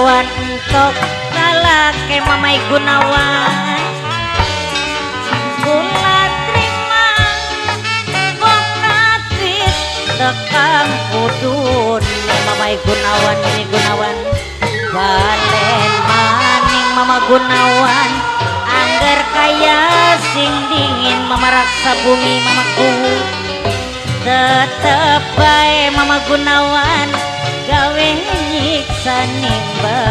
Gunawan entok lalake Mamai Gunawan kula terima vokatis tekang kudun Mamai Gunawan ini Gunawan balen maning Mama Gunawan angger kaya sing dingin Mama raksa bumi mamaku tetep bae Mama Gunawan gawe nyiksa nimba